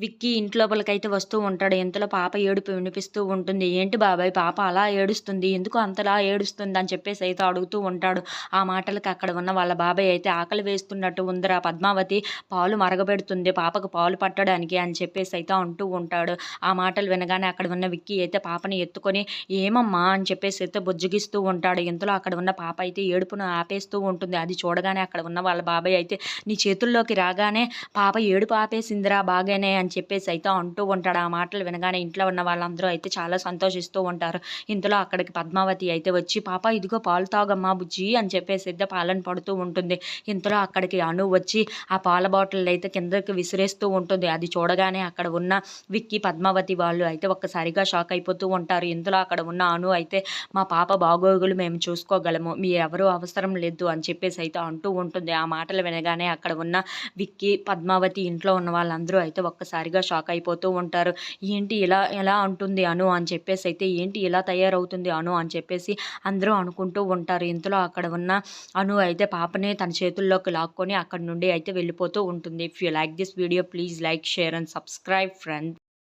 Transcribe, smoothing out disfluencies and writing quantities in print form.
విక్కీ ఇంటి లోపలికైతే వస్తూ ఉంటాడు. ఇంతలో పాప ఏడుపు వినిపిస్తూ ఉంటుంది. "ఏంటి బాబాయ్ పాప అలా ఏడుస్తుంది? ఎందుకు అంతలా ఏడుస్తుంది?" అని చెప్పేసి అయితే అడుగుతూ ఉంటాడు. ఆ మాటలకి అక్కడ ఉన్న వాళ్ళ బాబాయ్ అయితే "ఆకలి వేస్తున్నట్టు ఉందిరా పద్మావతి, పాలు మరగబెడుతుంది పాపకు పాలు పట్టడానికి" అని చెప్పేసి అయితే అంటూ ఉంటాడు. ఆ మాటలు వినగానే అక్కడ ఉన్న విక్కీ అయితే పాపని ఎత్తుకొని "ఏమమ్మా" అని చెప్పేసి అయితే బుజ్జగిస్తూ ఉంటాడు. ఇంతలో అక్కడ ఉన్న పాప అయితే ఏడుపును ఆపేస్తూ ఉంటుంది. అది చూడగానే అక్కడ ఉన్న వాళ్ళ బాబాయ్ అయితే "నీ చేతుల్లోకి రాగానే పాప ఏడుపు ఆపేసిందిరా బాగానే" అని చెప్పేసి అయితే అంటూ ఉంటాడు. ఆ మాటలు వినగానే ఇంట్లో ఉన్న వాళ్ళందరూ అయితే చాలా సంతోషిస్తూ ఉంటారు. ఇంతలో అక్కడికి పద్మావతి అయితే వచ్చి "పాప ఇదిగో పాలు తాగమ్మా బుజ్జి" అని చెప్పేసి అయితే పాలను పడుతూ ఉంటుంది. ఇంతలో అక్కడికి అను వచ్చి ఆ పాల బాటిల్ అయితే కిందకి విసిరేస్తూ ఉంటుంది. అది చూడగానే అక్కడ ఉన్న విక్కీ, పద్మావతి వాళ్ళు అయితే ఒక్కసారిగా షాక్ అయిపోతూ ఉంటారు. ఇంతలో అక్కడ ఉన్న అను అయితే "మా పాప బాగోగులు మేము చూసుకోగలము, మీరెవరూ అవసరం లేదు" అని చెప్పేసి అయితే అంటూ ఉంటుంది. ఆ మాటలు వినగానే అక్కడ ఉన్న విక్కీ, పద్మావతి ఇంట్లో ఉన్న వాళ్ళందరూ అయితే ఒక్కసారిగా షాక్ అయిపోతూ ఉంటారు. ఏంటి ఇలా ఎలా అంటుంది అను అని చెప్పేసి అయితే, ఏంటి ఇలా తయారవుతుంది అను అని చెప్పేసి అందరూ అనుకుంటూ ఉంటారు. ఇంతలో అక్కడ ఉన్న అను అయితే పాపని తన చేతుల్లోకి లాక్కొని అక్కడి నుండి అయితే వెళ్ళిపోతూ ఉంటుంది. If you like this video please like, share and subscribe friends.